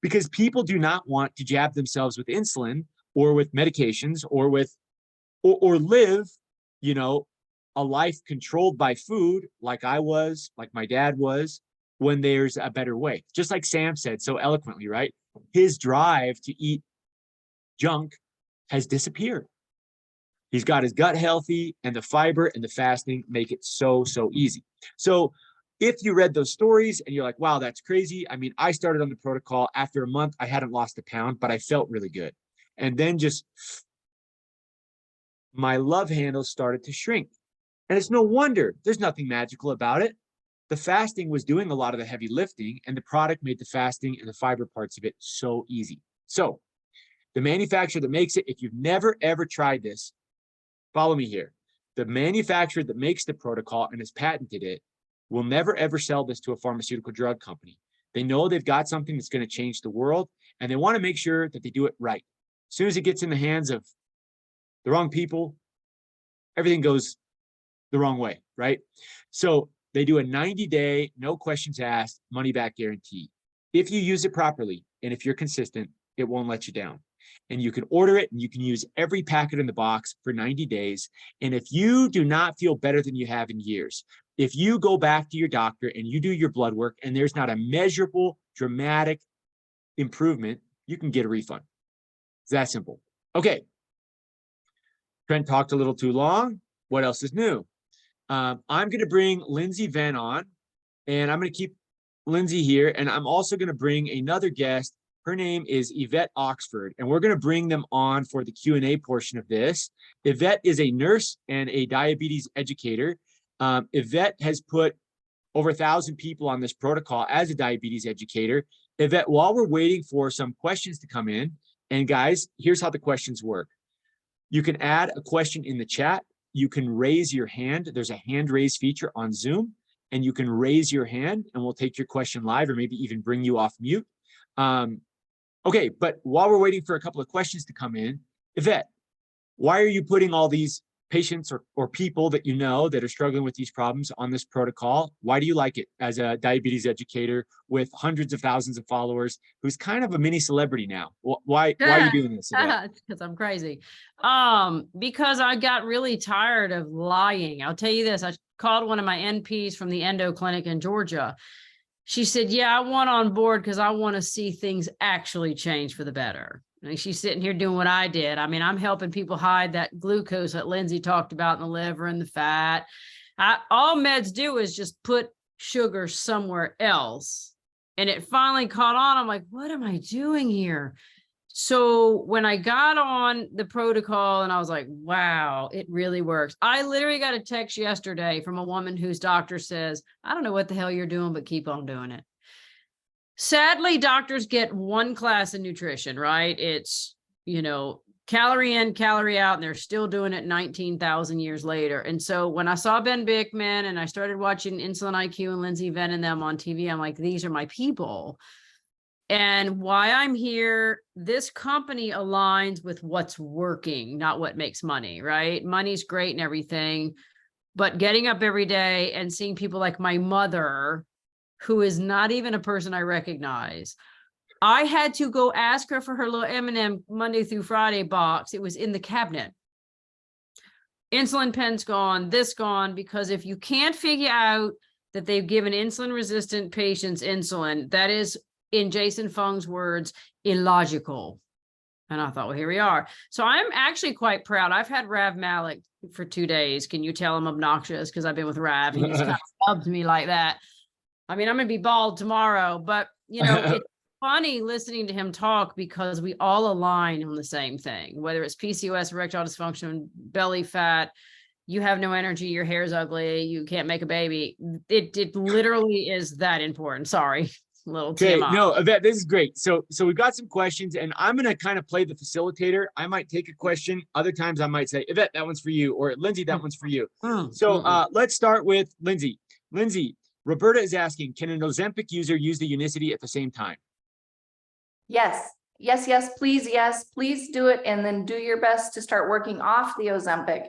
Speaker 1: because people do not want to jab themselves with insulin or with medications or live, a life controlled by food like I was, like my dad was, when there's a better way. Just like Sam said so eloquently, right? His drive to eat junk has disappeared. He's got his gut healthy, and the fiber and the fasting make it so easy. So if you read those stories and you're like, wow, that's crazy. I mean, I started on the protocol. After a month, I hadn't lost a pound, but I felt really good. And then my love handles started to shrink. And it's no wonder. There's nothing magical about it. The fasting was doing a lot of the heavy lifting, and the product made the fasting and the fiber parts of it so easy. So the manufacturer that makes it, if you've never, ever tried this, follow me here. The manufacturer that makes the protocol and has patented it will never, ever sell this to a pharmaceutical drug company. They know they've got something that's going to change the world, and they want to make sure that they do it right. As soon as it gets in the hands of the wrong people, everything goes the wrong way, right? So they do a 90-day, no questions asked, money back guarantee. If you use it properly, and if you're consistent, it won't let you down. And you can order it, and you can use every packet in the box for 90 days. And if you do not feel better than you have in years, if you go back to your doctor and you do your blood work and there's not a measurable, dramatic improvement, you can get a refund. It's that simple. Okay. Trent talked a little too long. What else is new? I'm going to bring Lindsay Venn on, and I'm going to keep Lindsay here. And I'm also going to bring another guest. Her name is Yvette Oxford, and we're going to bring them on for the Q&A portion of this. Yvette is a nurse and a diabetes educator. Yvette has put over 1,000 people on this protocol as a diabetes educator. Yvette, while we're waiting for some questions to come in, and guys, here's how the questions work. You can add a question in the chat. You can raise your hand. There's a hand raise feature on Zoom, and you can raise your hand and we'll take your question live, or maybe even bring you off mute. Okay, but while we're waiting for a couple of questions to come in, Yvette, why are you putting all these patients or people that you know that are struggling with these problems on this protocol? Why do you like it as a diabetes educator with hundreds of thousands of followers, who's kind of a mini celebrity now? Why are you doing this?
Speaker 4: Because I'm crazy. Because I got really tired of lying. I'll tell you this. I called one of my NPs from the endo clinic in Georgia. She said, yeah, I want on board because I want to see things actually change for the better. And she's sitting here doing what I did. I mean, I'm helping people hide that glucose that Lindsay talked about in the liver and the fat. All meds do is just put sugar somewhere else. And it finally caught on. I'm like, what am I doing here? So when I got on the protocol and I was like, wow, it really works. I literally got a text yesterday from a woman whose doctor says, I don't know what the hell you're doing, but keep on doing it. Sadly, doctors get one class in nutrition, right? It's, calorie in, calorie out, and they're still doing it 19,000 years later. And so when I saw Ben Bickman and I started watching Insulin IQ and Lindsay Venn and them on TV, I'm like, these are my people. And why I'm here, this company aligns with what's working, not what makes money, right? Money's great and everything, but getting up every day and seeing people like my mother, who is not even a person I recognize. I had to go ask her for her little M&M Monday through Friday box. It was in the cabinet. Insulin pen's gone, this gone, because if you can't figure out that they've given insulin resistant patients insulin, that is, in Jason Fung's words, illogical. And I thought, well, here we are. So I'm actually quite proud. I've had Rav Malik for 2 days. Can you tell I'm obnoxious? Because I've been with Rav. He's kind of rubbed me like that. I mean, I'm going to be bald tomorrow, but it's funny listening to him talk because we all align on the same thing, whether it's PCOS, erectile dysfunction, belly fat, you have no energy, your hair's ugly, you can't make a baby. It literally is that important. Sorry. Little
Speaker 1: Okay,
Speaker 4: TMI.
Speaker 1: no, Yvette, this is great. So we've got some questions, and I'm going to kind of play the facilitator. I might take a question. Other times I might say, Yvette, that one's for you, or Lindsay, that one's for you. Let's start with Lindsay. Lindsay, Roberta is asking, can an Ozempic user use the Unicity at the same time?
Speaker 3: Yes, please do it. And then do your best to start working off the Ozempic.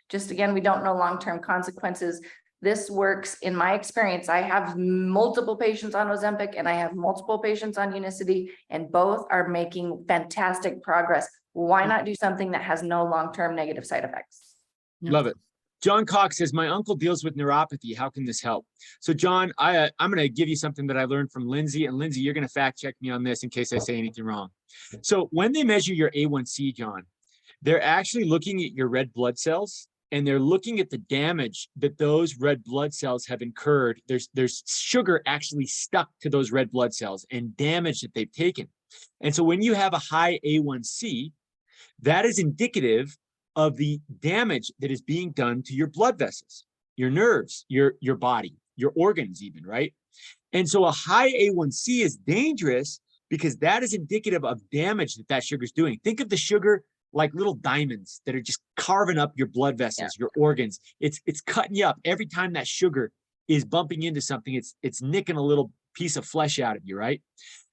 Speaker 3: Just again, we don't know long-term consequences. This works in my experience. I have multiple patients on Ozempic and I have multiple patients on Unicity, and both are making fantastic progress. Why not do something that has no long-term negative side effects?
Speaker 1: Love it. John Cox says, my uncle deals with neuropathy. How can this help? So John, I'm going to give you something that I learned from Lindsay, and Lindsay, you're going to fact check me on this in case I say anything wrong. So when they measure your A1C, John, they're actually looking at your red blood cells, and they're looking at the damage that those red blood cells have incurred. There's sugar actually stuck to those red blood cells and damage that they've taken. And so when you have a high A1C, that is indicative of the damage that is being done to your blood vessels, your nerves, your body, your organs even, right? And so a high A1C is dangerous because that is indicative of damage that sugar is doing. Think of the sugar like little diamonds that are just carving up your blood vessels, your organs. It's cutting you up. Every time that sugar is bumping into something, it's nicking a little piece of flesh out of you, right?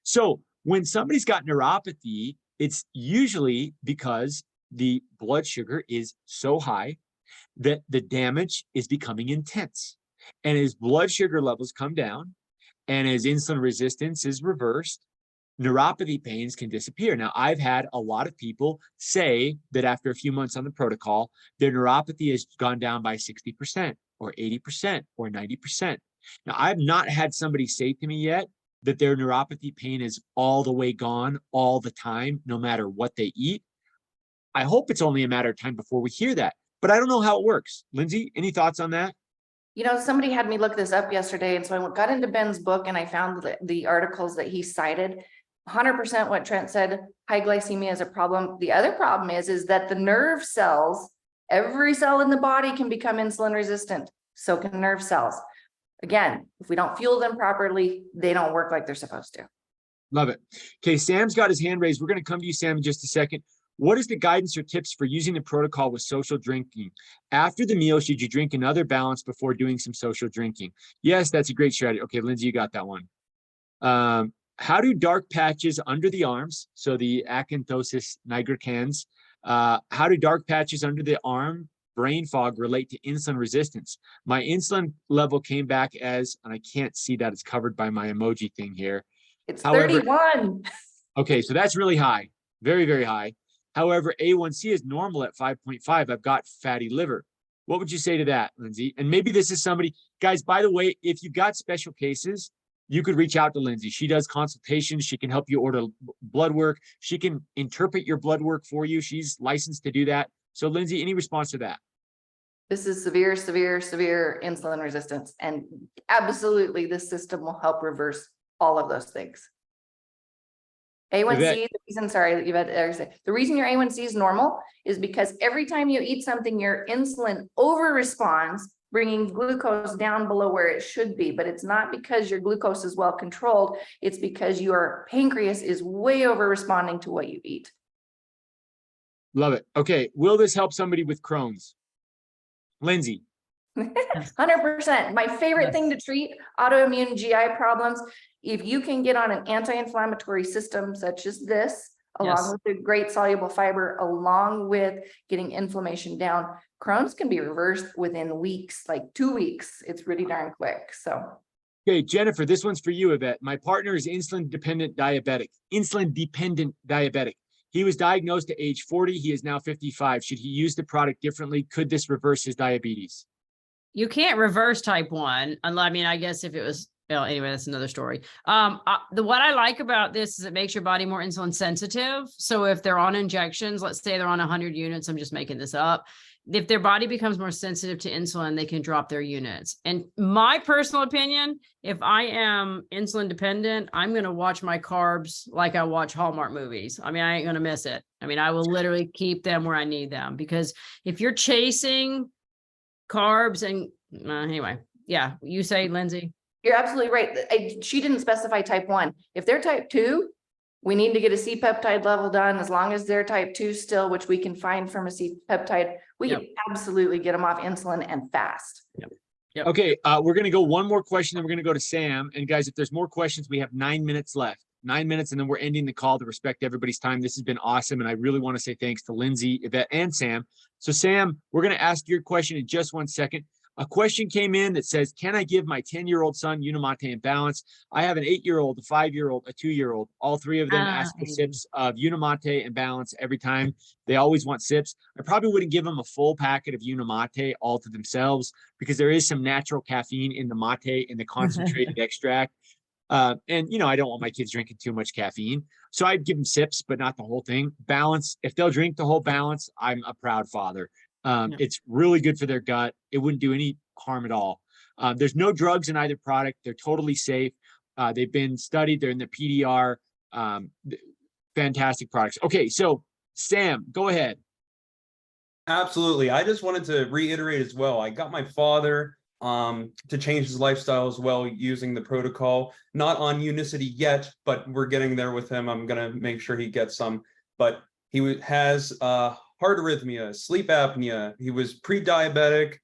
Speaker 1: So when somebody's got neuropathy, it's usually because the blood sugar is so high that the damage is becoming intense. And as blood sugar levels come down and as insulin resistance is reversed, neuropathy pains can disappear. Now, I've had a lot of people say that after a few months on the protocol, their neuropathy has gone down by 60% or 80% or 90%. Now, I've not had somebody say to me yet that their neuropathy pain is all the way gone all the time, no matter what they eat. I hope it's only a matter of time before we hear that, but I don't know how it works. Lindsay, any thoughts on that?
Speaker 3: Somebody had me look this up yesterday. And so I got into Ben's book and I found the articles that he cited. 100% what Trent said, high glycemia is a problem. The other problem is that the nerve cells, every cell in the body can become insulin resistant. So can nerve cells. Again, if we don't fuel them properly, they don't work like they're supposed to.
Speaker 1: Love it. Okay, Sam's got his hand raised. We're going to come to you, Sam, in just a second. What is the guidance or tips for using the protocol with social drinking? After the meal, should you drink another balance before doing some social drinking? Yes, that's a great strategy. Okay, Lindsay, you got that one. How do dark patches under the arms, so the acanthosis nigricans, how do dark patches under the arm brain fog relate to insulin resistance? My insulin level came back as, and I can't see that it's covered by my emoji thing here.
Speaker 3: It's
Speaker 1: However,
Speaker 3: 31.
Speaker 1: okay, so that's really high, very, very high. However, A1C is normal at 5.5. I've got fatty liver. What would you say to that, Lindsay? And maybe this is somebody, guys, by the way, if you've got special cases, you could reach out to Lindsay. She does consultations. She can help you order blood work. She can interpret your blood work for you. She's licensed to do that. So Lindsay, any response to that?
Speaker 3: This is severe, severe, severe insulin resistance. And absolutely, this system will help reverse all of those things. A1C, the reason, sorry, the reason your A1C is normal is because every time you eat something, your insulin over responds, bringing glucose down below where it should be. But it's not because your glucose is well controlled. It's because your pancreas is way over responding to what you eat.
Speaker 1: Love it. Okay. Will this help somebody with Crohn's? Lindsay.
Speaker 3: 100%. My favorite thing to treat autoimmune GI problems. If you can get on an anti-inflammatory system such as this, along with the great soluble fiber, along with getting inflammation down, Crohn's can be reversed within weeks, like 2 weeks. It's really darn quick. So.
Speaker 1: Okay, Jennifer, this one's for you, Yvette. My partner is insulin-dependent diabetic. He was diagnosed at age 40. He is now 55. Should he use the product differently? Could this reverse his diabetes?
Speaker 4: You can't reverse type 1. I mean, I guess if it was, well, anyway, that's another story. What I like about this is it makes your body more insulin sensitive. So if they're on injections, let's say they're on 100 units, I'm just making this up. If their body becomes more sensitive to insulin, they can drop their units. And my personal opinion, if I am insulin dependent, I'm going to watch my carbs like I watch Hallmark movies. I mean, I ain't going to miss it. I mean, I will literally keep them where I need them, because if you're chasing carbs and anyway, yeah, you say, Lindsay.
Speaker 3: You're absolutely right. She didn't specify type 1. If they're type 2, we need to get a C-peptide level done. As long as they're type 2 still, which we can find from a C-peptide, we can absolutely get them off insulin and fast.
Speaker 4: Yep.
Speaker 1: Okay, we're going to go one more question, then we're going to go to Sam. And guys, if there's more questions, we have 9 minutes left. 9 minutes, and then we're ending the call to respect everybody's time. This has been awesome, and I really want to say thanks to Lindsay, Yvette, and Sam. So Sam, we're going to ask your question in just 1 second. A question came in that says, can I give my 10-year-old son Unimate and Balance? I have an 8-year-old, a 5-year-old, a 2-year-old. All three of them ask for sips of Unimate and Balance every time. They always want sips. I probably wouldn't give them a full packet of Unimate all to themselves, because there is some natural caffeine in the mate, in the concentrated extract. And, you know, I don't want my kids drinking too much caffeine. So I'd give them sips, but not the whole thing. Balance, if they'll drink the whole Balance, I'm a proud father. It's really good for their gut. It wouldn't do any harm at all. There's no drugs in either product. They're totally safe. They've been studied. They're in the PDR. Fantastic products. Okay, so Sam, go ahead.
Speaker 2: Absolutely. I just wanted to reiterate as well. I got my father to change his lifestyle as well using the protocol. Not on Unicity yet, but we're getting there with him. I'm going to make sure he gets some. But he has heart arrhythmia, sleep apnea. He was pre-diabetic,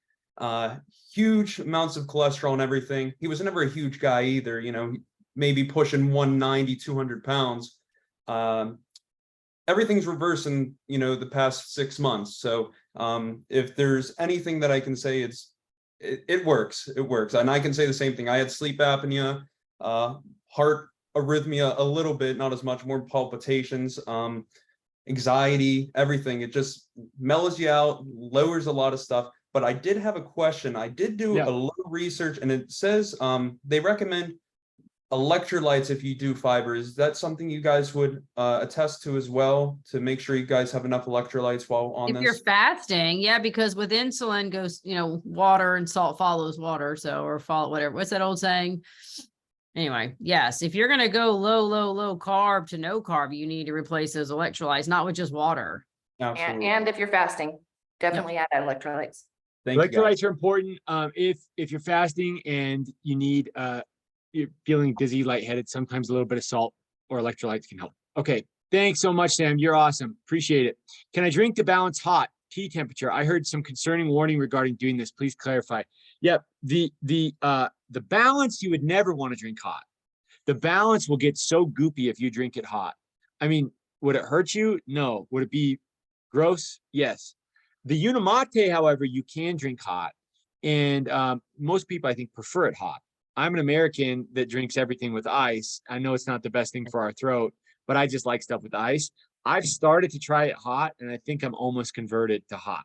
Speaker 2: huge amounts of cholesterol and everything. He was never a huge guy either, you know, maybe pushing 190, 200 pounds. Everything's reversed in, you know, the past 6 months. So if there's anything that I can say, it works. It works. And I can say the same thing. I had sleep apnea, heart arrhythmia a little bit, not as much, more palpitations, anxiety, everything. It just mellows you out, lowers a lot of stuff. But I did have a question. I did do a little research, and it says they recommend electrolytes if you do fiber. Is that something you guys would attest to as well, to make sure you guys have enough electrolytes while on this?
Speaker 4: If you're fasting, yeah, because with insulin goes, you know, water and salt follows water. So, or follow whatever. What's that old saying? Anyway, yes, if you're going to go low carb to no carb, you need to replace those electrolytes, not with just water.
Speaker 2: Absolutely.
Speaker 3: And if you're fasting, definitely add electrolytes.
Speaker 1: Electrolytes are important. If you're fasting and you need, you're feeling dizzy, lightheaded, sometimes a little bit of salt or electrolytes can help. Okay. Thanks so much, Sam. You're awesome. Appreciate it. Can I drink the Balance hot, tea temperature? I heard some concerning warning regarding doing this. Please clarify. Yep. The Balance, you would never want to drink hot. The Balance will get so goopy if you drink it hot. I mean, would it hurt you? No. Would it be gross? Yes. The Unimate, however, you can drink hot. And most people, I think, prefer it hot. I'm an American that drinks everything with ice. I know it's not the best thing for our throat, but I just like stuff with ice. I've started to try it hot, and I think I'm almost converted to hot.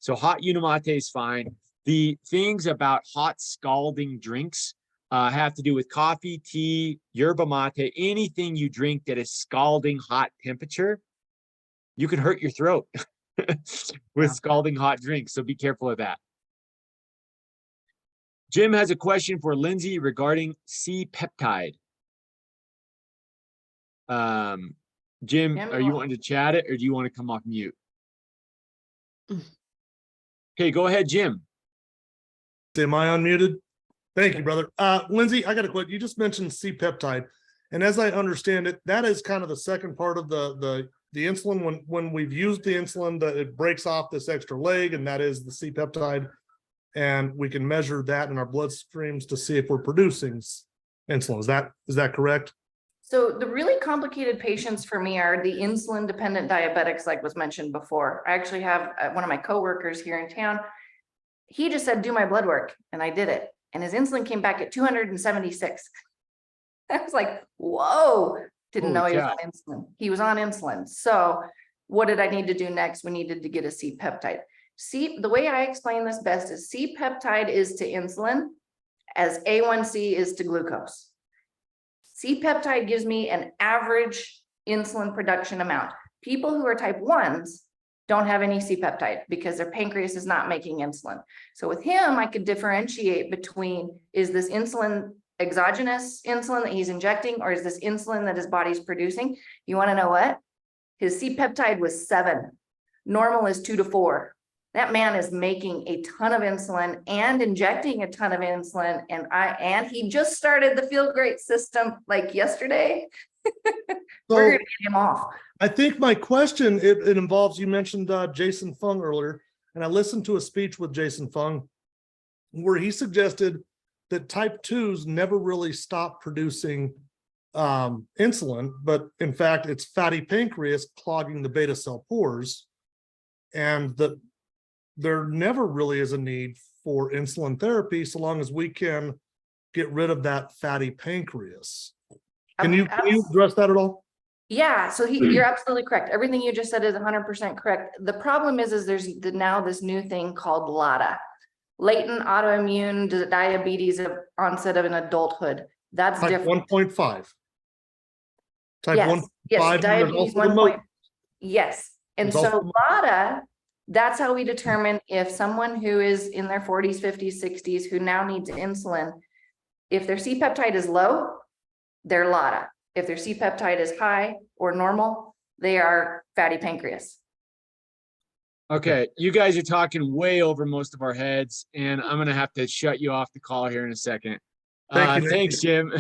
Speaker 1: So hot Unimate is fine. The things about hot scalding drinks have to do with coffee, tea, yerba mate, anything you drink that is scalding hot temperature. You can hurt your throat with scalding hot drinks. So be careful of that. Jim has a question for Lindsay regarding C-peptide. Jim, are you wanting to chat it or do you want to come off mute? Okay, go ahead, Jim.
Speaker 5: Am I unmuted? Thank you, brother. Lindsay, I got a question. You just mentioned C-peptide. And as I understand it, that is kind of the second part of the insulin. When we've used the insulin, that it breaks off this extra leg, and that is the C-peptide. And we can measure that in our bloodstreams to see if we're producing insulin. Is that correct?
Speaker 3: So the really complicated patients for me are the insulin dependent diabetics, like was mentioned before. I actually have one of my coworkers here in town. He just said, do my blood work. And I did it. And his insulin came back at 276. I was like, whoa, didn't know he was on insulin. He was on insulin. So what did I need to do next? We needed to get a C-peptide. The way I explain this best is C-peptide is to insulin as A1C is to glucose. C-peptide gives me an average insulin production amount. People who are type 1s don't have any C-peptide because their pancreas is not making insulin. So with him, I could differentiate between, is this insulin exogenous insulin that he's injecting, or is this insulin that his body's producing? You want to know what? His C-peptide was 7. Normal is 2 to 4. That man is making a ton of insulin and injecting a ton of insulin. And he just started the Feel Great system like yesterday. We're gonna get him off.
Speaker 5: I think my question, it involves, you mentioned Jason Fung earlier, and I listened to a speech with Jason Fung where he suggested that type 2s never really stop producing insulin, but in fact, it's fatty pancreas clogging the beta cell pores, and that there never really is a need for insulin therapy so long as we can get rid of that fatty pancreas. Can you address that at all?
Speaker 3: Yeah, so you're absolutely correct. Everything you just said is 100% correct. The problem is there's now this new thing called LADA, latent autoimmune diabetes of onset of an adulthood. That's
Speaker 5: type
Speaker 3: different.
Speaker 5: 1.5. Type
Speaker 3: Yes,
Speaker 5: 1.5.
Speaker 3: diabetes 1. Yes, and so LADA, that's how we determine if someone who is in their 40s, 50s, 60s, who now needs insulin, if their C-peptide is low, they're LADA. If their C-peptide is high or normal, they are fatty pancreas.
Speaker 1: Okay, you guys are talking way over most of our heads, and I'm going to have to shut you off the call here in a second.
Speaker 5: Thank you.
Speaker 1: Thanks, Jim.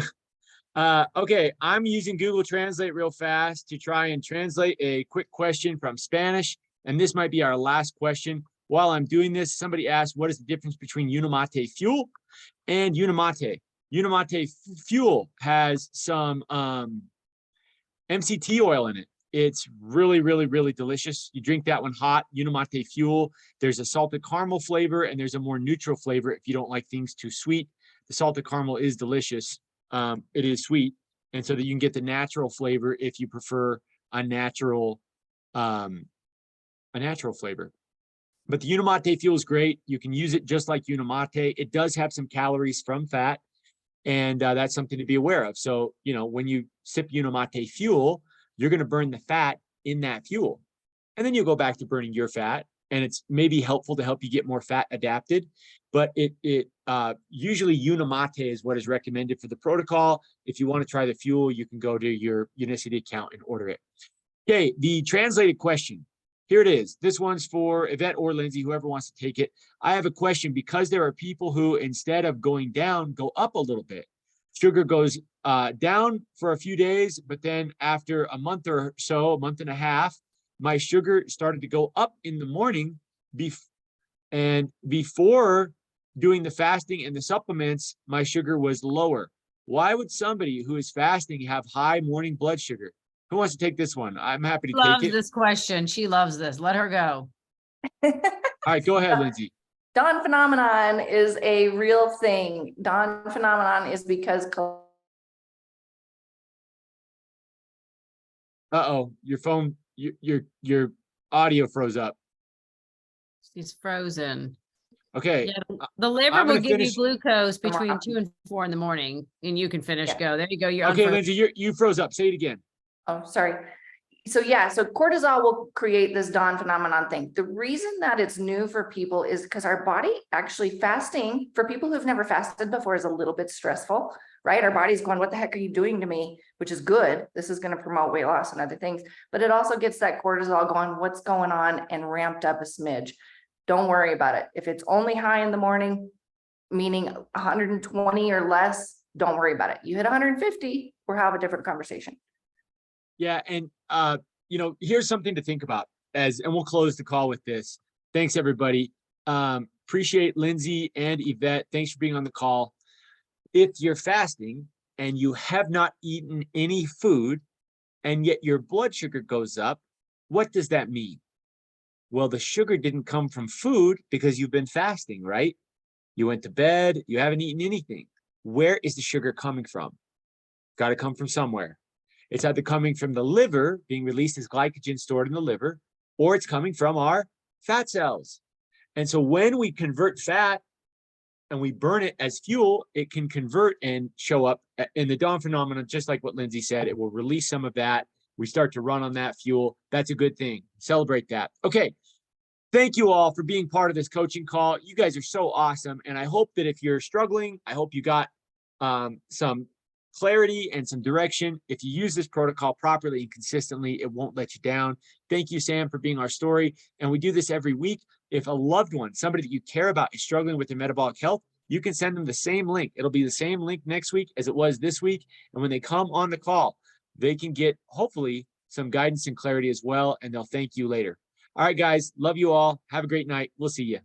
Speaker 1: Okay, I'm using Google Translate real fast to try and translate a quick question from Spanish, and this might be our last question. While I'm doing this, somebody asked, what is the difference between Unimate fuel and Unimate? Unimate fuel has some MCT oil in it. It's really, really, really delicious. You drink that one hot. Unimate fuel, there's a salted caramel flavor and there's a more neutral flavor if you don't like things too sweet. The salted caramel is delicious. It is sweet, and so that you can get the natural flavor if you prefer a natural flavor. But the Unimate fuel is great. You can use it just like Unimate. It does have some calories from fat, and that's something to be aware of. So, you know, when you sip Unimate fuel, you're going to burn the fat in that fuel, and then you'll go back to burning your fat, and it's maybe helpful to help you get more fat adapted. But usually Unimate is what is recommended for the protocol. If you want to try the fuel, you can go to your Unicity account and order it. Okay, the translated question. Here it is. This one's for Yvette or Lindsay, whoever wants to take it. I have a question because there are people who, instead of going down, go up a little bit. Sugar goes down for a few days, but then after a month or so, a month and a half, my sugar started to go up in the morning. And before doing the fasting and the supplements, my sugar was lower. Why would somebody who is fasting have high morning blood sugar? Who wants to take this one? I'm happy to take it.
Speaker 4: Loves this question. She loves this. Let her go.
Speaker 1: All right, go ahead, Lindsay.
Speaker 3: Dawn phenomenon is a real thing. Dawn phenomenon is because
Speaker 1: Uh-oh, your phone, your audio froze up.
Speaker 4: She's frozen.
Speaker 1: Okay,
Speaker 4: Yeah, the liver
Speaker 1: I'm
Speaker 4: will
Speaker 1: gonna
Speaker 4: give you
Speaker 1: finish-
Speaker 4: glucose
Speaker 3: Tomorrow.
Speaker 4: between 2 and 4 in the morning, and you can finish.
Speaker 3: Yeah.
Speaker 4: Go. There you go. You're
Speaker 1: okay,
Speaker 4: unfrozen.
Speaker 1: Lindsay, you froze up. Say it again.
Speaker 3: oh, sorry. So yeah, so cortisol will create this dawn phenomenon thing. The reason that it's new for people is because our body actually fasting, for people who've never fasted before, is a little bit stressful, right? Our body's going, what the heck are you doing to me? Which is good. This is going to promote weight loss and other things, but it also gets that cortisol going, what's going on, and ramped up a smidge. Don't worry about it. If it's only high in the morning, meaning 120 or less, don't worry about it. You hit 150, we'll have a different conversation.
Speaker 1: Yeah, and here's something to think about and we'll close the call with this. Thanks, everybody. Appreciate Lindsay and Yvette. Thanks for being on the call. If you're fasting and you have not eaten any food and yet your blood sugar goes up, what does that mean? Well, the sugar didn't come from food because you've been fasting, right? You went to bed, you haven't eaten anything. Where is the sugar coming from? Got to come from somewhere. It's either coming from the liver, being released as glycogen stored in the liver, or it's coming from our fat cells. And so when we convert fat and we burn it as fuel, it can convert and show up in the dawn phenomenon, just like what Lindsay said. It will release some of that. We start to run on that fuel. That's a good thing. Celebrate that. Okay. Thank you all for being part of this coaching call. You guys are so awesome. And I hope that if you're struggling, I hope you got some clarity and some direction. If you use this protocol properly and consistently, it won't let you down. Thank you, Sam, for being our story. And we do this every week. If a loved one, somebody that you care about, is struggling with their metabolic health, you can send them the same link. It'll be the same link next week as it was this week. And when they come on the call, they can get hopefully some guidance and clarity as well. And they'll thank you later. All right, guys. Love you all. Have a great night. We'll see you.